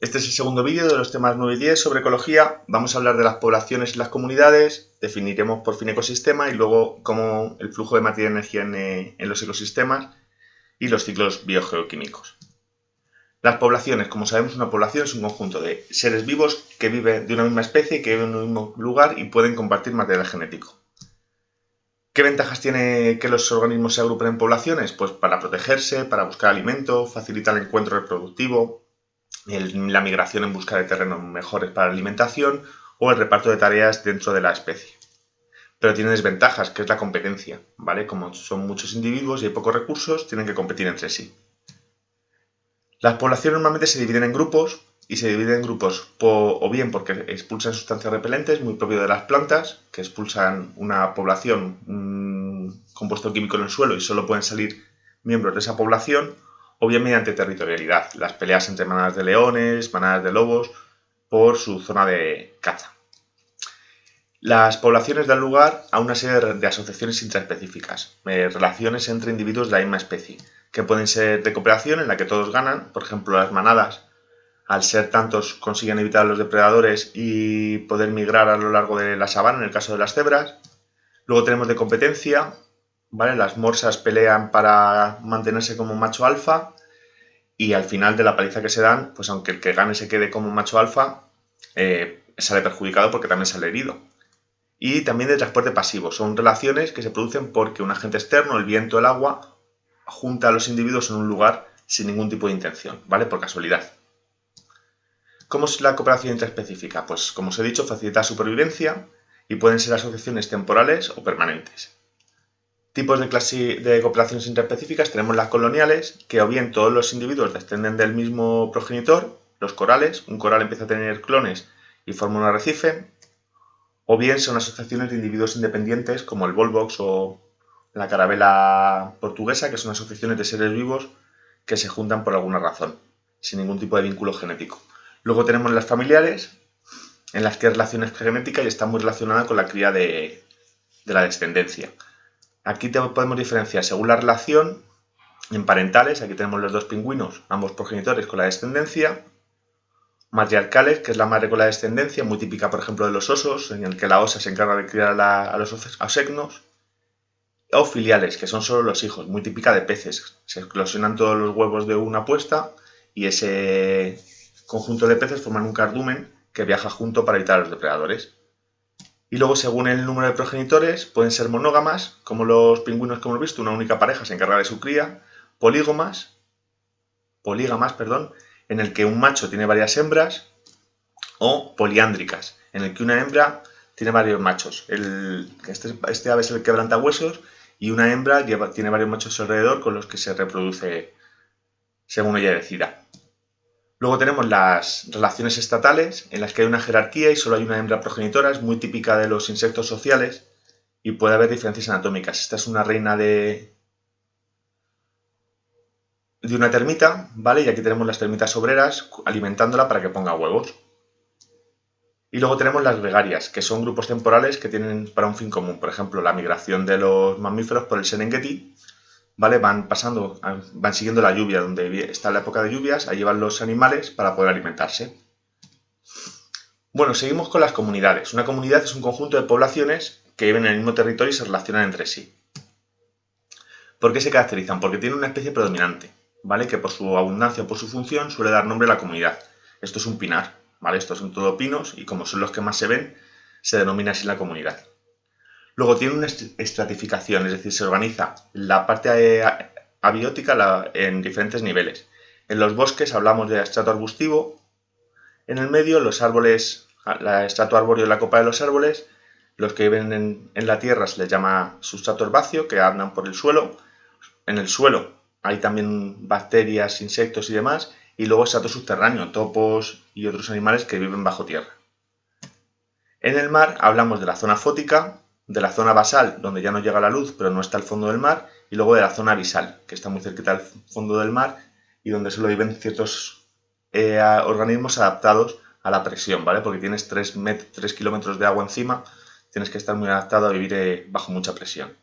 Este es el segundo vídeo de los temas 9 y 10 sobre ecología. Vamos a hablar de las poblaciones y las comunidades, definiremos por fin ecosistema y luego cómo el flujo de materia y energía en los ecosistemas y los ciclos biogeoquímicos. Las poblaciones, como sabemos, una población es un conjunto de seres vivos que viven de una misma especie, que viven en un mismo lugar y pueden compartir material genético. ¿Qué ventajas tiene que los organismos se agrupen en poblaciones? Pues para protegerse, para buscar alimento, facilita el encuentro reproductivo, la migración en busca de terrenos mejores para la alimentación o el reparto de tareas dentro de la especie. Pero tiene desventajas, que es la competencia, ¿vale? Como son muchos individuos y hay pocos recursos, tienen que competir entre sí. Las poblaciones normalmente se dividen en grupos y se dividen en grupos o bien porque expulsan sustancias repelentes, muy propio de las plantas, que expulsan una población, un compuesto químico en el suelo y solo pueden salir miembros de esa población, o bien mediante territorialidad, las peleas entre manadas de leones, manadas de lobos, por su zona de caza. Las poblaciones dan lugar a una serie de asociaciones intraespecíficas, relaciones entre individuos de la misma especie, que pueden ser de cooperación en la que todos ganan, por ejemplo las manadas, al ser tantos consiguen evitar a los depredadores y poder migrar a lo largo de la sabana en el caso de las cebras. Luego tenemos de competencia, ¿vale? Las morsas pelean para mantenerse como macho alfa y al final de la paliza que se dan, pues aunque el que gane se quede como macho alfa, sale perjudicado porque también sale herido. Y también de transporte pasivo, son relaciones que se producen porque un agente externo, el viento, el agua, junta a los individuos en un lugar sin ningún tipo de intención, ¿vale? Por casualidad. ¿Cómo es la cooperación intraespecífica? Pues como os he dicho, facilita supervivencia y pueden ser asociaciones temporales o permanentes. Tipos de cooperaciones intraespecíficas tenemos las coloniales, que o bien todos los individuos descienden del mismo progenitor, los corales, un coral empieza a tener clones y forma un arrecife, o bien son asociaciones de individuos independientes como el volvox o la carabela portuguesa, que son asociaciones de seres vivos que se juntan por alguna razón, sin ningún tipo de vínculo genético. Luego tenemos las familiares, en las que hay relaciones genéticas y está muy relacionada con la cría de la descendencia. Aquí podemos diferenciar según la relación en parentales, aquí tenemos los dos pingüinos, ambos progenitores con la descendencia, matriarcales, que es la madre con la descendencia, muy típica por ejemplo de los osos, en el que la osa se encarga de criar a los osegnos, o filiales, que son solo los hijos, muy típica de peces, se eclosionan todos los huevos de una puesta y ese conjunto de peces forman un cardumen que viaja junto para evitar a los depredadores. Y luego, según el número de progenitores, pueden ser monógamas, como los pingüinos que hemos visto, una única pareja se encarga de su cría, polígamas, en el que un macho tiene varias hembras, o poliándricas, en el que una hembra tiene varios machos. Este ave es el quebrantahuesos y una hembra tiene varios machos alrededor con los que se reproduce según ella decida. Luego tenemos las relaciones estatales, en las que hay una jerarquía y solo hay una hembra progenitora, es muy típica de los insectos sociales y puede haber diferencias anatómicas. Esta es una reina de una termita, ¿vale? Y aquí tenemos las termitas obreras alimentándola para que ponga huevos. Y luego tenemos las gregarias, que son grupos temporales que tienen para un fin común. Por ejemplo, la migración de los mamíferos por el Serengeti, ¿vale? Van siguiendo la lluvia, donde está la época de lluvias, allí van los animales para poder alimentarse. Bueno, seguimos con las comunidades. Una comunidad es un conjunto de poblaciones que viven en el mismo territorio y se relacionan entre sí. ¿Por qué se caracterizan? Porque tienen una especie predominante, ¿vale? Que por su abundancia o por su función suele dar nombre a la comunidad. Esto es un pinar, ¿vale? Estos son todo pinos y como son los que más se ven, se denomina así la comunidad. Luego tiene una estratificación, es decir, se organiza la parte abiótica en diferentes niveles. En los bosques hablamos de estrato arbustivo, en el medio los árboles, el estrato arbóreo y la copa de los árboles, los que viven en la tierra se les llama sustrato herbáceo, que andan por el suelo. En el suelo hay también bacterias, insectos y demás, y luego estrato subterráneo, topos y otros animales que viven bajo tierra. En el mar hablamos de la zona fótica, de la zona basal, donde ya no llega la luz, pero no está el fondo del mar, y luego de la zona abisal, que está muy cerquita del fondo del mar y donde solo viven ciertos organismos adaptados a la presión, ¿vale? Porque tienes 3 kilómetros de agua encima, tienes que estar muy adaptado a vivir bajo mucha presión.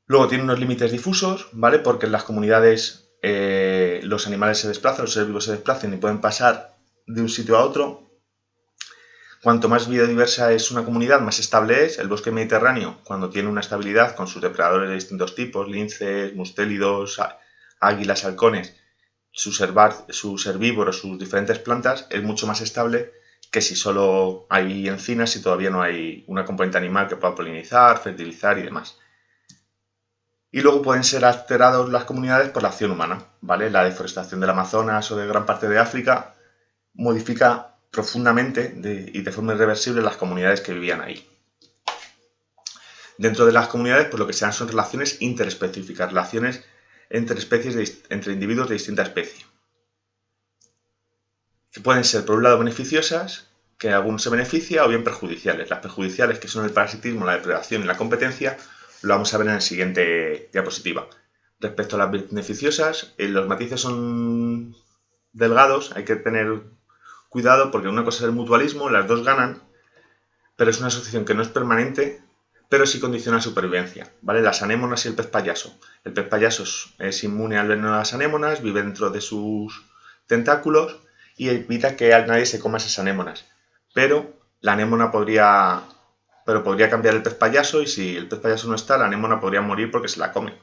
Luego tiene unos límites difusos, ¿vale? Porque en las comunidades los animales se desplazan, los seres vivos se desplacen y pueden pasar de un sitio a otro. Cuanto más biodiversa es una comunidad, más estable es. El bosque mediterráneo, cuando tiene una estabilidad con sus depredadores de distintos tipos, linces, mustélidos, águilas, halcones, sus herbívoros, sus diferentes plantas, es mucho más estable que si solo hay encinas y todavía no hay una componente animal que pueda polinizar, fertilizar y demás. Y luego pueden ser alterados las comunidades por la acción humana, ¿vale? La deforestación del Amazonas o de gran parte de África modifica profundamente y de forma irreversible las comunidades que vivían ahí. Dentro de las comunidades, pues lo que se dan son relaciones interespecíficas, relaciones entre especies, entre individuos de distinta especie. Que pueden ser, por un lado, beneficiosas, que alguno se beneficia, o bien perjudiciales. Las perjudiciales, que son el parasitismo, la depredación y la competencia, lo vamos a ver en la siguiente diapositiva. Respecto a las beneficiosas, los matices son delgados, hay que tener cuidado porque una cosa es el mutualismo, las dos ganan, pero es una asociación que no es permanente, pero sí condiciona la supervivencia, ¿vale? Las anémonas y el pez payaso. El pez payaso es inmune al veneno de las anémonas, vive dentro de sus tentáculos y evita que nadie se coma esas anémonas. Pero la anémona podría cambiar el pez payaso y si el pez payaso no está, la anémona podría morir porque se la come.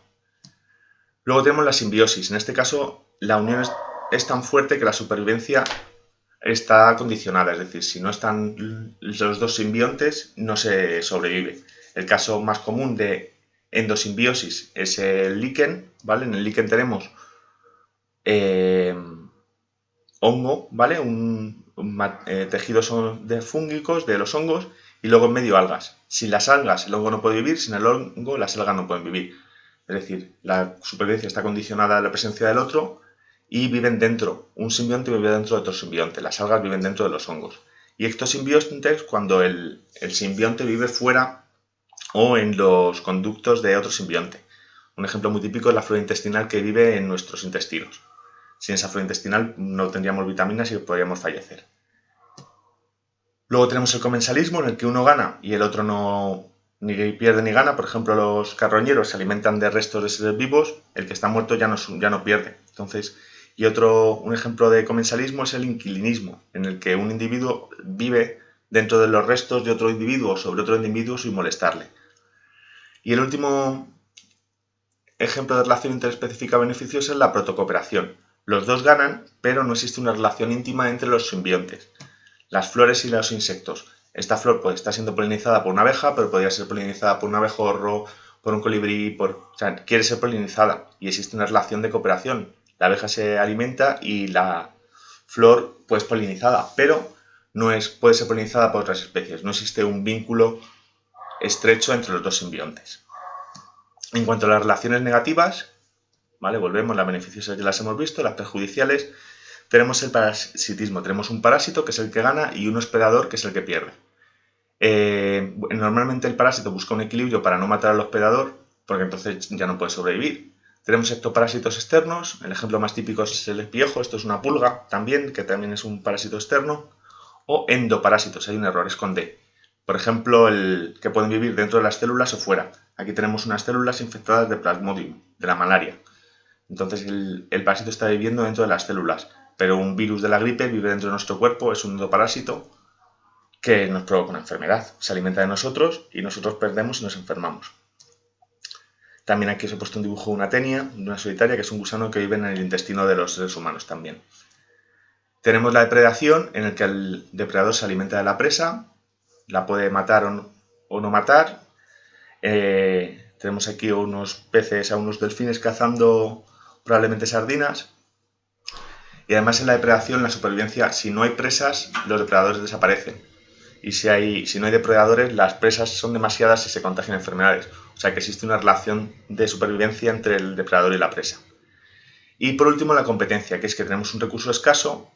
Luego tenemos la simbiosis. En este caso, la unión es tan fuerte que la supervivencia está condicionada. Es decir, si no están los dos simbiontes, no se sobrevive. El caso más común de endosimbiosis es el líquen, ¿vale? En el líquen tenemos hongo, ¿vale? Tejidos de fúngicos de los hongos y luego en medio algas. Sin las algas el hongo no puede vivir, sin el hongo las algas no pueden vivir. Es decir, la supervivencia está condicionada a la presencia del otro y viven dentro. Un simbionte vive dentro de otro simbionte. Las algas viven dentro de los hongos. Y ectosimbiontes cuando el simbionte vive fuera o en los conductos de otro simbionte. Un ejemplo muy típico es la flora intestinal que vive en nuestros intestinos. Sin esa flora intestinal no tendríamos vitaminas y podríamos fallecer. Luego tenemos el comensalismo, en el que uno gana y el otro no ni pierde ni gana. Por ejemplo, los carroñeros se alimentan de restos de seres vivos, el que está muerto ya no pierde. Entonces, un ejemplo de comensalismo es el inquilinismo, en el que un individuo vive dentro de los restos de otro individuo o sobre otro individuo sin molestarle. Y el último ejemplo de relación interespecífica beneficiosa es la protocooperación. Los dos ganan, pero no existe una relación íntima entre los simbiontes. Las flores y los insectos. Esta flor está siendo polinizada por una abeja, pero podría ser polinizada por un abejorro, por un colibrí, quiere ser polinizada y existe una relación de cooperación. La abeja se alimenta y la flor es polinizada, pero puede ser polinizada por otras especies. No existe un vínculo estrecho entre los dos simbiontes. En cuanto a las relaciones negativas, ¿vale? Volvemos, las beneficiosas ya las hemos visto, las perjudiciales. Tenemos el parasitismo, tenemos un parásito que es el que gana y un hospedador que es el que pierde. Normalmente el parásito busca un equilibrio para no matar al hospedador, porque entonces ya no puede sobrevivir. Tenemos ectoparásitos externos, el ejemplo más típico es el espiejo, esto es una pulga también, que también es un parásito externo. O endoparásitos, hay un error, es con D. Por ejemplo, el que pueden vivir dentro de las células o fuera. Aquí tenemos unas células infectadas de Plasmodium, de la malaria. Entonces el parásito está viviendo dentro de las células, pero un virus de la gripe vive dentro de nuestro cuerpo, es un endoparásito que nos provoca una enfermedad. Se alimenta de nosotros y nosotros perdemos y nos enfermamos. También aquí os he puesto un dibujo de una tenia, de una solitaria, que es un gusano que vive en el intestino de los seres humanos también. Tenemos la depredación, en el que el depredador se alimenta de la presa, la puede matar o no matar. Tenemos aquí unos peces, a unos delfines cazando probablemente sardinas. Y además en la depredación, en la supervivencia, si no hay presas, los depredadores desaparecen. Y si no hay depredadores, las presas son demasiadas y se contagian enfermedades. O sea que existe una relación de supervivencia entre el depredador y la presa. Y por último la competencia, que es que tenemos un recurso escaso.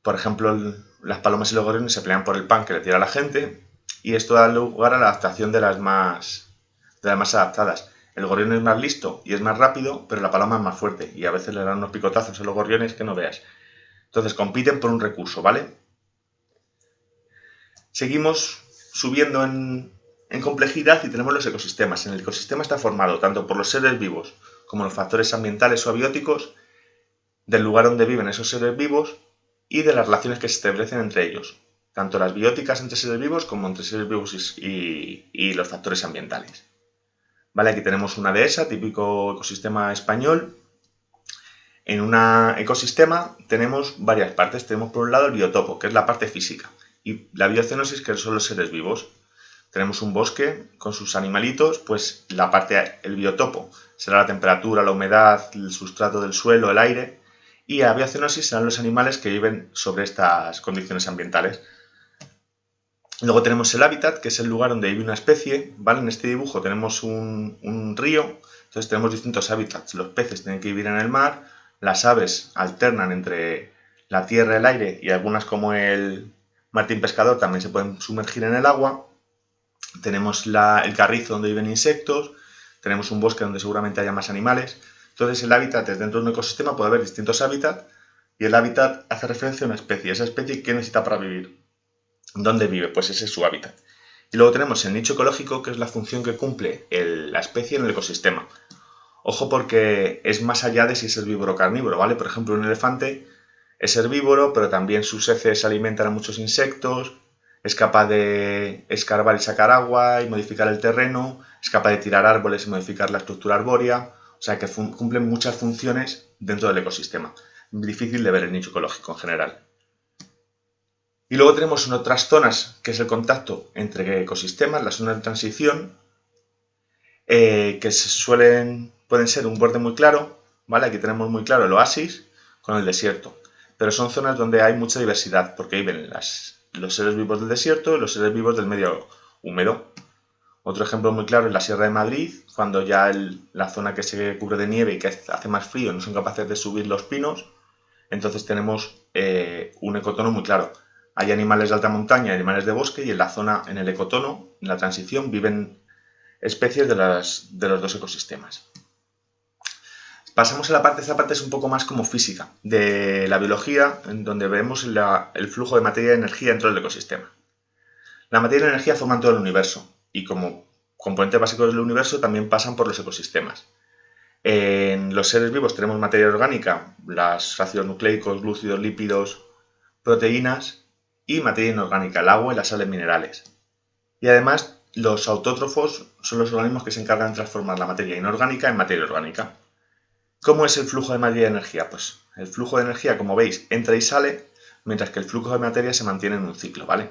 Por ejemplo, las palomas y los gorriones se pelean por el pan que le tira la gente. Y esto da lugar a la adaptación de las más adaptadas. El gorrión es más listo y es más rápido, pero la paloma es más fuerte. Y a veces le dan unos picotazos a los gorriones que no veas. Entonces compiten por un recurso, ¿vale? Seguimos subiendo en complejidad y tenemos los ecosistemas. En el ecosistema está formado tanto por los seres vivos como los factores ambientales o abióticos del lugar donde viven esos seres vivos y de las relaciones que se establecen entre ellos, tanto las bióticas entre seres vivos como entre seres vivos y los factores ambientales. Vale, aquí tenemos una dehesa, típico ecosistema español. En un ecosistema tenemos varias partes. Tenemos por un lado el biotopo, que es la parte física, y la biocenosis, que son los seres vivos. Tenemos un bosque con sus animalitos, pues el biotopo será la temperatura, la humedad, el sustrato del suelo, el aire, y la biocenosis serán los animales que viven sobre estas condiciones ambientales. Luego tenemos el hábitat, que es el lugar donde vive una especie, ¿vale? En este dibujo tenemos un río, entonces tenemos distintos hábitats. Los peces tienen que vivir en el mar, las aves alternan entre la tierra, el aire, y algunas como el martín pescador también se pueden sumergir en el agua. Tenemos el carrizo donde viven insectos, tenemos un bosque donde seguramente haya más animales. Entonces el hábitat es dentro de un ecosistema, puede haber distintos hábitats, y el hábitat hace referencia a una especie. Esa especie, ¿qué necesita para vivir? ¿Dónde vive? Pues ese es su hábitat. Y luego tenemos el nicho ecológico, que es la función que cumple la especie en el ecosistema. Ojo, porque es más allá de si es herbívoro o carnívoro, ¿vale? Por ejemplo, un elefante es herbívoro, pero también sus heces alimentan a muchos insectos, es capaz de escarbar y sacar agua y modificar el terreno, es capaz de tirar árboles y modificar la estructura arbórea, o sea que cumplen muchas funciones dentro del ecosistema. Difícil de ver el nicho ecológico en general. Y luego tenemos otras zonas, que es el contacto entre ecosistemas, las zonas de transición, que pueden ser un borde muy claro, ¿vale? Aquí tenemos muy claro el oasis con el desierto, pero son zonas donde hay mucha diversidad, porque viven los seres vivos del desierto y los seres vivos del medio húmedo. Otro ejemplo muy claro es la Sierra de Madrid, cuando ya la zona que se cubre de nieve y que hace más frío no son capaces de subir los pinos, entonces tenemos un ecotono muy claro. Hay animales de alta montaña y animales de bosque, y en la zona, en el ecotono, en la transición, viven especies de los dos ecosistemas. Pasamos a esta parte es un poco más como física, de la biología, en donde vemos el flujo de materia y energía dentro del ecosistema. La materia y la energía forman todo el universo, y como componentes básicos del universo también pasan por los ecosistemas. En los seres vivos tenemos materia orgánica, los ácidos nucleicos, glúcidos, lípidos, proteínas, y materia inorgánica, el agua y las sales minerales. Y además, los autótrofos son los organismos que se encargan de transformar la materia inorgánica en materia orgánica. ¿Cómo es el flujo de materia y energía? Pues el flujo de energía, como veis, entra y sale, mientras que el flujo de materia se mantiene en un ciclo, ¿vale?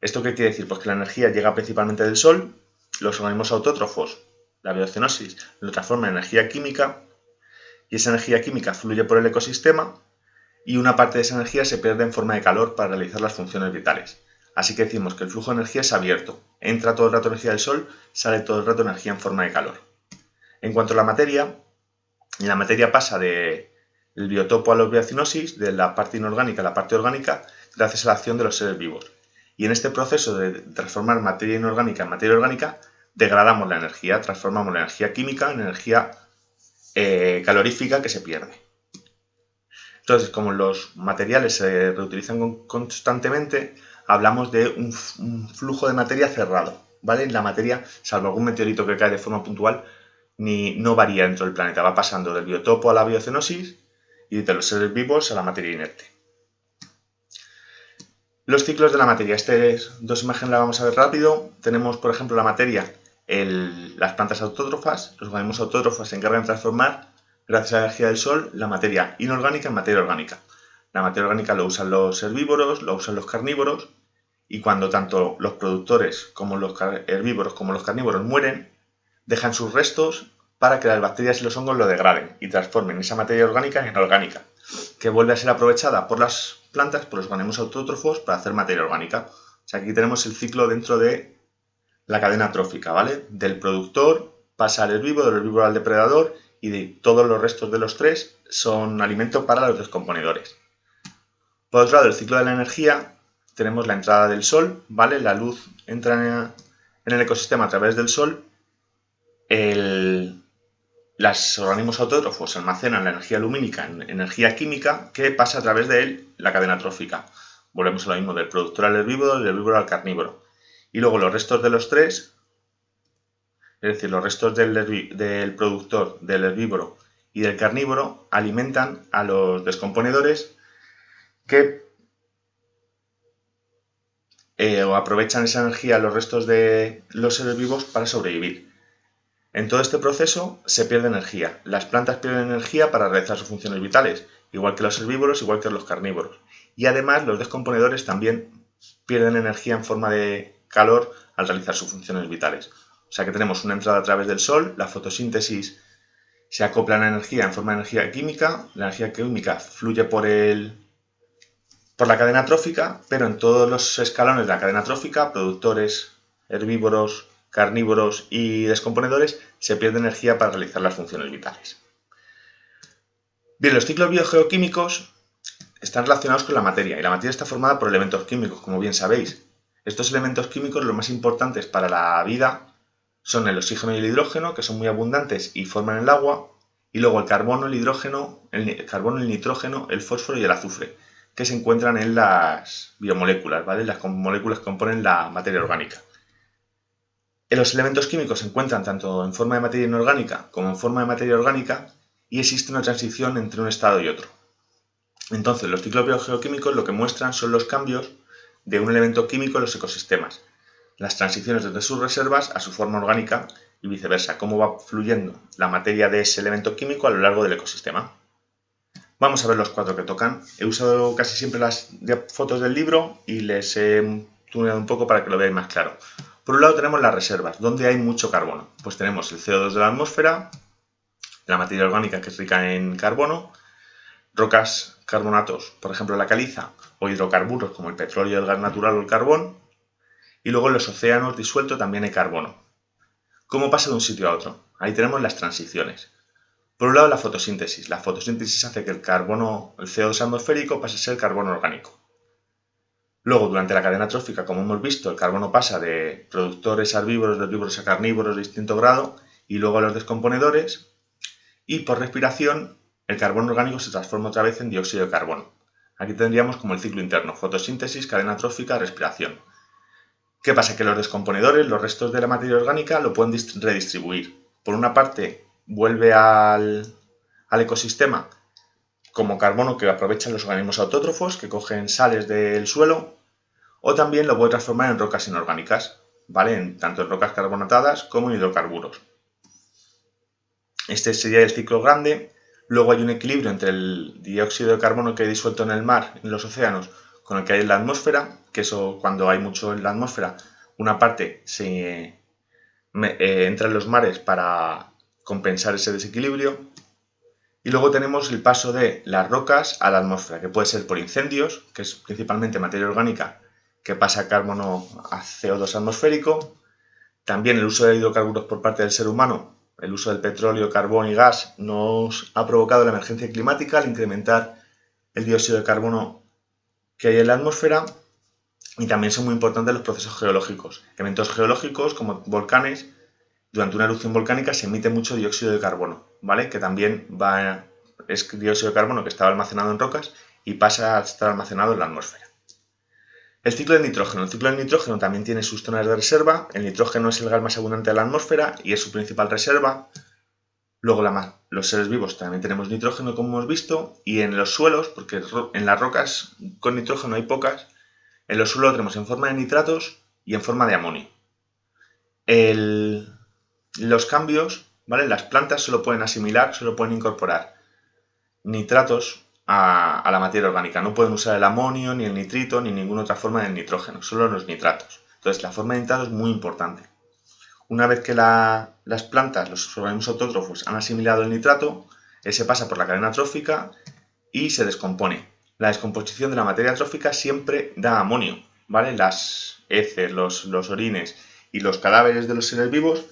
¿Esto qué quiere decir? Pues que la energía llega principalmente del Sol, los organismos autótrofos, la biocenosis, lo transforma en energía química, y esa energía química fluye por el ecosistema, y una parte de esa energía se pierde en forma de calor para realizar las funciones vitales. Así que decimos que el flujo de energía es abierto. Entra todo el rato energía del Sol, sale todo el rato energía en forma de calor. En cuanto a la materia pasa del biotopo a la biocenosis, de la parte inorgánica a la parte orgánica, gracias a la acción de los seres vivos. Y en este proceso de transformar materia inorgánica en materia orgánica, degradamos la energía, transformamos la energía química en energía calorífica que se pierde. Entonces, como los materiales se reutilizan constantemente, hablamos de un flujo de materia cerrado, ¿vale? La materia, salvo algún meteorito que cae de forma puntual, no varía dentro del planeta, va pasando del biotopo a la biocenosis y de los seres vivos a la materia inerte. Los ciclos de la materia. Estas dos imágenes las vamos a ver rápido. Tenemos, por ejemplo, la materia, las plantas autótrofas. Los organismos autótrofos se encargan de transformar, gracias a la energía del Sol, la materia inorgánica en materia orgánica. La materia orgánica lo usan los herbívoros, lo usan los carnívoros, y cuando tanto los productores como los herbívoros como los carnívoros mueren, dejan sus restos para que las bacterias y los hongos lo degraden y transformen esa materia orgánica en inorgánica, que vuelve a ser aprovechada por las plantas, por los organismos autótrofos, para hacer materia orgánica. O sea, aquí tenemos el ciclo dentro de la cadena trófica, ¿vale? Del productor pasa al herbívoro, del herbívoro al depredador, y de todos los restos de los tres son alimento para los descomponedores. Por otro lado, el ciclo de la energía, tenemos la entrada del Sol, ¿vale? La luz entra en el ecosistema a través del Sol. Los organismos autótrofos almacenan la energía lumínica en energía química que pasa a través de él la cadena trófica. Volvemos a lo mismo, del productor al herbívoro, del herbívoro al carnívoro. Y luego los restos de los tres, es decir, los restos del productor, del herbívoro y del carnívoro alimentan a los descomponedores que o aprovechan esa energía a los restos de los seres vivos para sobrevivir. En todo este proceso se pierde energía. Las plantas pierden energía para realizar sus funciones vitales, igual que los herbívoros, igual que los carnívoros. Y además los descomponedores también pierden energía en forma de calor al realizar sus funciones vitales. O sea que tenemos una entrada a través del sol, la fotosíntesis se acopla a la energía en forma de energía química, la energía química fluye por la cadena trófica, pero en todos los escalones de la cadena trófica, productores, herbívoros, carnívoros y descomponedores, se pierde energía para realizar las funciones vitales. Bien, los ciclos biogeoquímicos están relacionados con la materia, y la materia está formada por elementos químicos, como bien sabéis. Estos elementos químicos, los más importantes para la vida, son el oxígeno y el hidrógeno, que son muy abundantes y forman el agua, y luego el carbono, el hidrógeno, el nitrógeno, el fósforo y el azufre, que se encuentran en las biomoléculas, ¿vale? Las moléculas que componen la materia orgánica. Los elementos químicos se encuentran tanto en forma de materia inorgánica como en forma de materia orgánica y existe una transición entre un estado y otro. Entonces, los ciclos biogeoquímicos lo que muestran son los cambios de un elemento químico en los ecosistemas, las transiciones desde sus reservas a su forma orgánica y viceversa, cómo va fluyendo la materia de ese elemento químico a lo largo del ecosistema. Vamos a ver los 4 que tocan. He usado casi siempre las fotos del libro y les he tuneado un poco para que lo veáis más claro. Por un lado tenemos las reservas, donde hay mucho carbono. Pues tenemos el CO2 de la atmósfera, la materia orgánica que es rica en carbono, rocas, carbonatos, por ejemplo la caliza, o hidrocarburos como el petróleo, el gas natural o el carbón, y luego en los océanos disueltos también hay carbono. ¿Cómo pasa de un sitio a otro? Ahí tenemos las transiciones. Por un lado, la fotosíntesis. La fotosíntesis hace que el CO2 atmosférico pase a ser carbono orgánico. Luego, durante la cadena trófica, como hemos visto, el carbono pasa de productores herbívoros, de herbívoros a carnívoros de distinto grado y luego a los descomponedores. Y por respiración, el carbono orgánico se transforma otra vez en dióxido de carbono. Aquí tendríamos como el ciclo interno: fotosíntesis, cadena trófica, respiración. ¿Qué pasa? Que los descomponedores, los restos de la materia orgánica, lo pueden redistribuir. Por una parte, vuelve al ecosistema como carbono que aprovechan los organismos autótrofos que cogen sales del suelo, o también lo puede transformar en rocas inorgánicas, ¿vale? Tanto en rocas carbonatadas como en hidrocarburos. Este sería el ciclo grande. Luego hay un equilibrio entre el dióxido de carbono que hay disuelto en el mar, en los océanos, con el que hay en la atmósfera, que eso cuando hay mucho en la atmósfera, una parte entra en los mares para compensar ese desequilibrio. Y luego tenemos el paso de las rocas a la atmósfera, que puede ser por incendios, que es principalmente materia orgánica, que pasa carbono a CO2 atmosférico. También el uso de hidrocarburos por parte del ser humano, el uso del petróleo, carbón y gas, nos ha provocado la emergencia climática al incrementar el dióxido de carbono que hay en la atmósfera. Y también son muy importantes los procesos geológicos. Eventos geológicos como volcanes. Durante una erupción volcánica se emite mucho dióxido de carbono, ¿vale? Que también es dióxido de carbono que estaba almacenado en rocas y pasa a estar almacenado en la atmósfera. El ciclo del nitrógeno. El ciclo del nitrógeno también tiene sus zonas de reserva. El nitrógeno es el gas más abundante de la atmósfera y es su principal reserva. Luego los seres vivos también tenemos nitrógeno, como hemos visto, y en los suelos, porque en las rocas con nitrógeno hay pocas, en los suelos lo tenemos en forma de nitratos y en forma de amonio. Los cambios, ¿vale? Las plantas solo pueden asimilar, solo pueden incorporar nitratos a la materia orgánica. No pueden usar el amonio, ni el nitrito, ni ninguna otra forma del nitrógeno, solo los nitratos. Entonces, la forma de nitrato es muy importante. Una vez que las plantas, los organismos autótrofos, han asimilado el nitrato, ese pasa por la cadena trófica y se descompone. La descomposición de la materia trófica siempre da amonio, ¿vale? Las heces, los orines y los cadáveres de los seres vivos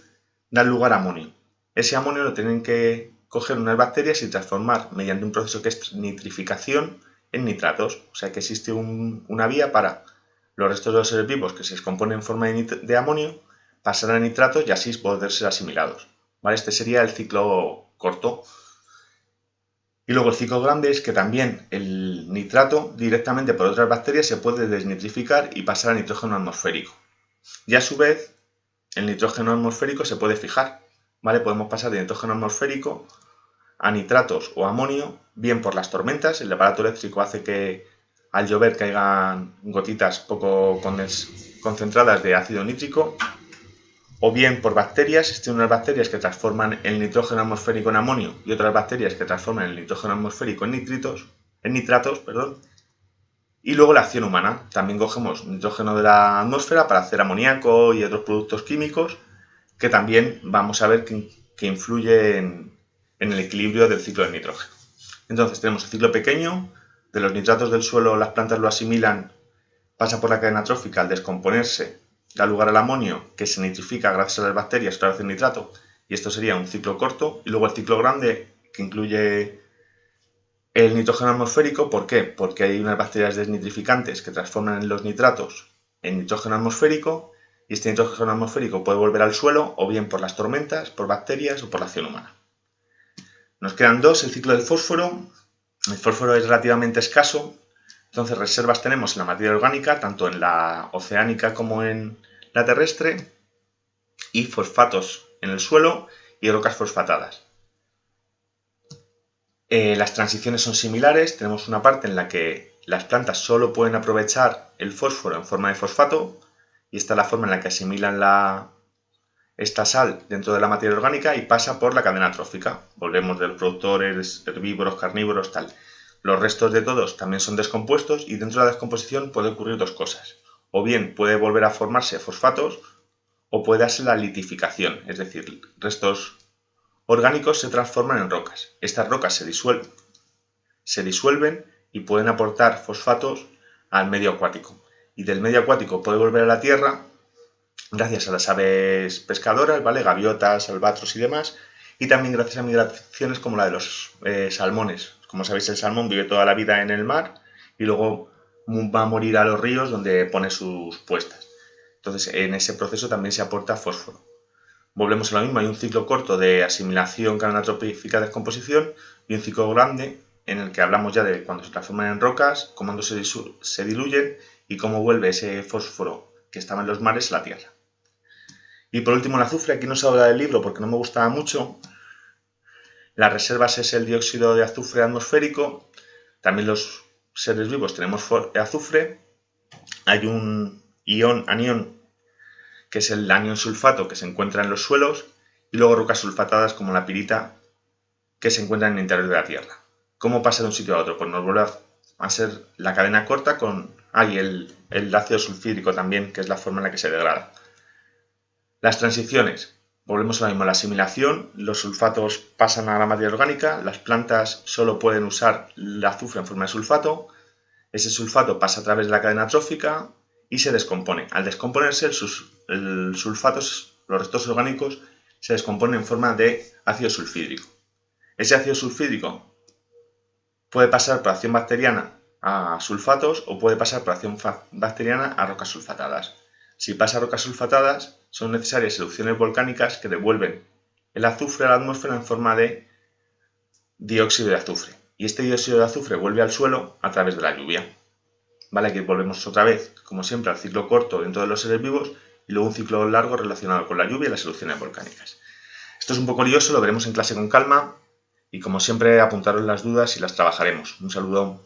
dan lugar a amonio. Ese amonio lo tienen que coger unas bacterias y transformar mediante un proceso que es nitrificación en nitratos. O sea que existe una vía para los restos de los seres vivos que se descomponen en forma de amonio, pasar a nitratos y así poder ser asimilados, ¿vale? Este sería el ciclo corto. Y luego el ciclo grande es que también el nitrato directamente por otras bacterias se puede desnitrificar y pasar a nitrógeno atmosférico. Y a su vez el nitrógeno atmosférico se puede fijar, ¿vale? Podemos pasar de nitrógeno atmosférico a nitratos o amonio, bien por las tormentas. El aparato eléctrico hace que al llover caigan gotitas poco concentradas de ácido nítrico, o bien por bacterias. Existen unas bacterias que transforman el nitrógeno atmosférico en amonio y otras bacterias que transforman el nitrógeno atmosférico en nitratos. Y luego la acción humana. También cogemos nitrógeno de la atmósfera para hacer amoníaco y otros productos químicos que también vamos a ver que influyen en el equilibrio del ciclo del nitrógeno. Entonces tenemos el ciclo pequeño, de los nitratos del suelo las plantas lo asimilan, pasa por la cadena trófica al descomponerse, da lugar al amonio que se nitrifica gracias a las bacterias que hacen nitrato, y esto sería un ciclo corto, y luego el ciclo grande que incluye el nitrógeno atmosférico. ¿Por qué? Porque hay unas bacterias desnitrificantes que transforman los nitratos en nitrógeno atmosférico, y este nitrógeno atmosférico puede volver al suelo o bien por las tormentas, por bacterias o por la acción humana. Nos quedan dos, el ciclo del fósforo. El fósforo es relativamente escaso, entonces reservas tenemos en la materia orgánica, tanto en la oceánica como en la terrestre, y fosfatos en el suelo y rocas fosfatadas. Las transiciones son similares. Tenemos una parte en la que las plantas solo pueden aprovechar el fósforo en forma de fosfato, y esta es la forma en la que asimilan esta sal dentro de la materia orgánica y pasa por la cadena trófica. Volvemos de los productores, herbívoros, carnívoros, tal. Los restos de todos también son descompuestos, y dentro de la descomposición puede ocurrir dos cosas. O bien puede volver a formarse fosfatos, o puede darse la litificación, es decir, restos orgánicos se transforman en rocas. Estas rocas se disuelven y pueden aportar fosfatos al medio acuático. Y del medio acuático puede volver a la tierra gracias a las aves pescadoras, ¿vale? Gaviotas, albatros y demás, y también gracias a migraciones como la de los salmones. Como sabéis, el salmón vive toda la vida en el mar y luego va a morir a los ríos donde pone sus puestas. Entonces, en ese proceso también se aporta fósforo. Volvemos a lo mismo, hay un ciclo corto de asimilación, cadena trófica, descomposición, y un ciclo grande en el que hablamos ya de cuando se transforman en rocas, cómo se diluyen y cómo vuelve ese fósforo que estaba en los mares a la tierra. Y por último el azufre. Aquí no se habla del libro porque no me gustaba mucho. Las reservas es el dióxido de azufre atmosférico. También los seres vivos tenemos azufre. Hay un anión que es el anión sulfato que se encuentra en los suelos, y luego rocas sulfatadas como la pirita que se encuentran en el interior de la tierra. ¿Cómo pasa de un sitio a otro? Pues nos vuelve a ser la cadena corta con el ácido sulfídrico también, que es la forma en la que se degrada. Las transiciones. Volvemos a lo mismo, la asimilación, los sulfatos pasan a la materia orgánica, las plantas solo pueden usar el azufre en forma de sulfato, ese sulfato pasa a través de la cadena trófica y se descompone. Al descomponerse, el sulfatos, los restos orgánicos, se descomponen en forma de ácido sulfídrico. Ese ácido sulfídrico puede pasar por acción bacteriana a sulfatos o puede pasar por acción bacteriana a rocas sulfatadas. Si pasa a rocas sulfatadas, son necesarias erupciones volcánicas que devuelven el azufre a la atmósfera en forma de dióxido de azufre. Y este dióxido de azufre vuelve al suelo a través de la lluvia. Vale, aquí volvemos otra vez, como siempre, al ciclo corto dentro de los seres vivos y luego un ciclo largo relacionado con la lluvia y las erupciones volcánicas. Esto es un poco lioso, lo veremos en clase con calma y como siempre apuntaros las dudas y las trabajaremos. Un saludo.